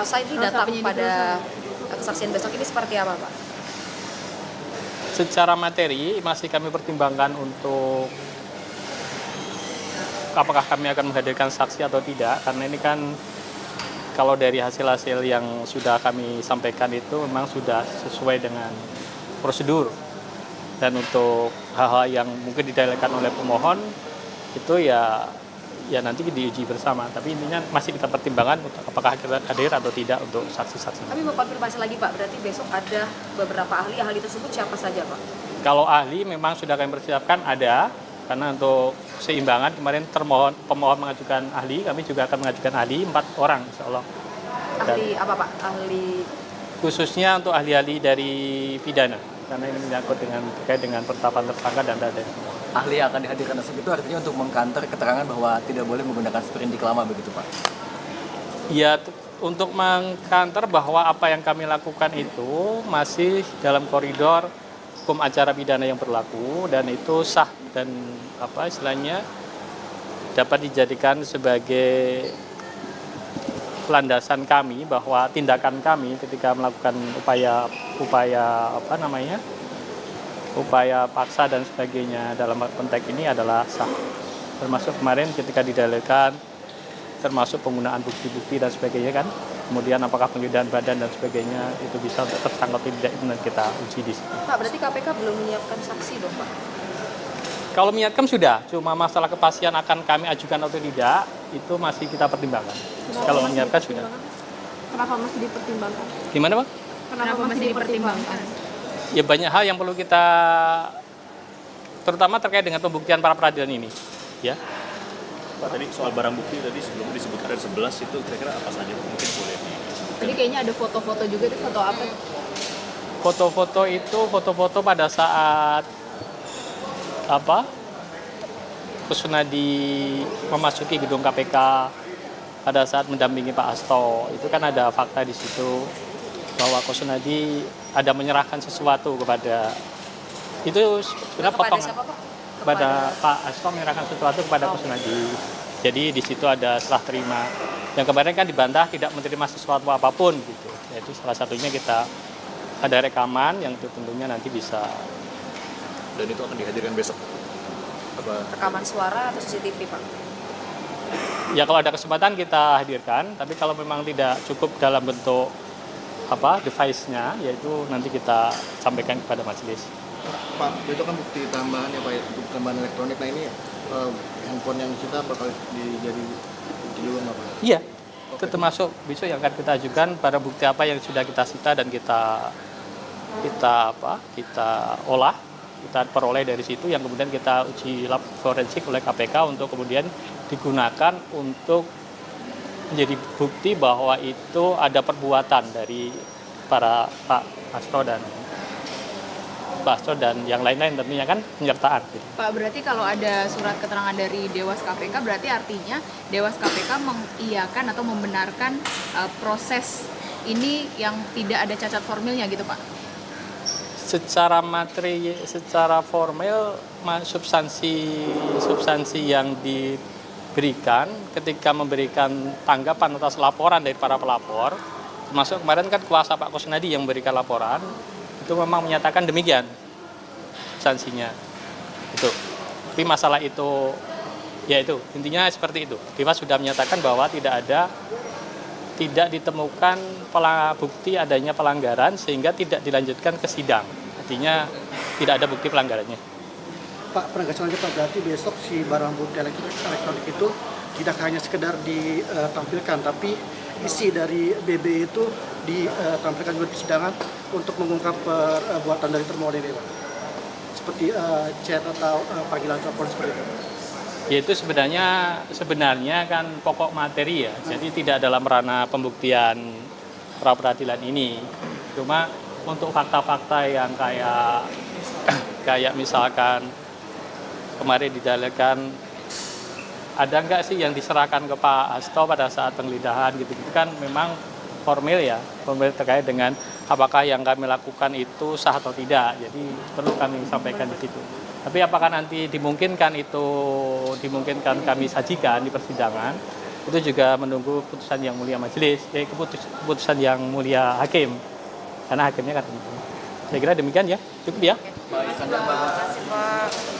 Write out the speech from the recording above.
masa ini datang pada kesaksian besok ini seperti apa, Pak? Secara materi masih kami pertimbangkan untuk apakah kami akan menghadirkan saksi atau tidak, karena ini kan kalau dari hasil-hasil yang sudah kami sampaikan itu memang sudah sesuai dengan prosedur. Dan untuk hal-hal yang mungkin didalilkan oleh pemohon itu ya nanti diuji bersama. Tapi intinya masih kita pertimbangkan untuk apakah kita hadir atau tidak untuk saksi-saksi. Kami mau konfirmasi lagi, Pak, berarti besok ada beberapa ahli tersebut siapa saja, Pak? Kalau ahli memang sudah kami persiapkan ada, karena untuk seimbangan kemarin pemohon mengajukan ahli, kami juga akan mengajukan ahli 4 orang insya Allah. Ahli apa, Pak? Ahli Khususnya untuk ahli-ahli dari pidana, karena ini menyangkut terkait dengan penetapan tersangka dan dada. Ahli yang akan dihadirkan tersebut itu artinya untuk mengkantor keterangan bahwa tidak boleh menggunakan sprindik lama begitu, Pak? Ya, untuk mengkantor bahwa apa yang kami lakukan itu masih dalam koridor hukum acara pidana yang berlaku dan itu sah dan istilahnya dapat dijadikan sebagai landasan kami bahwa tindakan kami ketika melakukan upaya paksa dan sebagainya dalam konteks ini adalah sah. Termasuk kemarin ketika didalilkan termasuk penggunaan bukti-bukti dan sebagainya kan. Kemudian apakah penggeledahan badan dan sebagainya itu bisa tersangka atau tidak, itu nanti kita uji di situ. Pak, berarti KPK belum menyiapkan saksi dong, Pak? Kalau menyiapkan sudah, cuma masalah kepastian akan kami ajukan atau tidak itu masih kita pertimbangkan. Kalau menyiapkan sudah. Kenapa masih dipertimbangkan? Gimana, Pak? Kenapa masih dipertimbangkan? Ya banyak hal yang perlu kita, terutama terkait dengan pembuktian para peradilan ini, ya. Pak, tadi soal barang bukti tadi sebelum disebutkan ada 11 itu kira-kira apa saja mungkin boleh Tadi kayaknya ada foto-foto juga, itu foto apa? Foto-foto itu foto-foto pada saat Kusnadi memasuki gedung KPK pada saat mendampingi Pak Hasto. Itu kan ada fakta di situ bahwa Kusnadi ada menyerahkan sesuatu kepada itu sebenarnya potongan. Siapa, Pak? Kepada Pak Hasto menyerahkan sesuatu kepada Kusnadi. Jadi di situ ada serah terima. Yang kemarin kan dibantah tidak menerima sesuatu apapun gitu. Jadi salah satunya kita ada rekaman yang itu tentunya nanti bisa. dan itu akan dihadirkan besok? Rekaman suara atau CCTV, Pak? Ya kalau ada kesempatan kita hadirkan, tapi kalau memang tidak cukup dalam bentuk device-nya, yaitu nanti kita sampaikan kepada majelis. Pak, itu kan bukti tambahan ya Pak, bukti tambahan elektronik. Nah ini handphone yang disita bakal jadi bukti dulu nggak Pak? Iya, itu termasuk besok yang akan kita ajukan pada bukti apa yang sudah kita sita dan kita olah, kita peroleh dari situ yang kemudian kita uji lab forensik oleh KPK untuk kemudian digunakan untuk menjadi bukti bahwa itu ada perbuatan dari para Pak Hasto dan yang lain-lain tentunya kan penyertaan. Gitu. Pak, berarti kalau ada surat keterangan dari Dewas KPK berarti artinya Dewas KPK mengiyakan atau membenarkan proses ini yang tidak ada cacat formilnya gitu, Pak? Secara materi, secara formal, substansi yang diberikan ketika memberikan tanggapan atas laporan dari para pelapor, termasuk kemarin kan kuasa Pak Kusnadi yang memberikan laporan, itu memang menyatakan demikian substansinya. Itu. Tapi masalah itu, ya itu, intinya seperti itu. Dewas sudah menyatakan bahwa tidak ditemukan bukti adanya pelanggaran sehingga tidak dilanjutkan ke sidang. Artinya tidak ada bukti pelanggarannya. Pak, penegasan Pak, berarti besok si barang bukti elektronik itu tidak hanya sekedar ditampilkan, tapi isi dari BB itu ditampilkan juga di persidangan untuk mengungkap perbuatan dari termohon ini, Pak. Seperti chat atau panggilan telepon seperti itu. Yaitu sebenarnya kan pokok materi ya, jadi tidak dalam ranah pembuktian pra peradilan ini. Cuma untuk fakta-fakta yang kayak misalkan kemarin didalilkan ada nggak sih yang diserahkan ke Pak Hasto pada saat penggeledahan gitu-gitu kan memang formil terkait dengan apakah yang kami lakukan itu sah atau tidak. Jadi perlu kami sampaikan di situ. Tapi apakah nanti dimungkinkan kami sajikan di persidangan, itu juga menunggu putusan yang mulia majelis, keputusan yang mulia hakim, karena hakimnya kan. Saya kira demikian ya, cukup ya. Baik, Anda, Pak. Terima kasih Pak.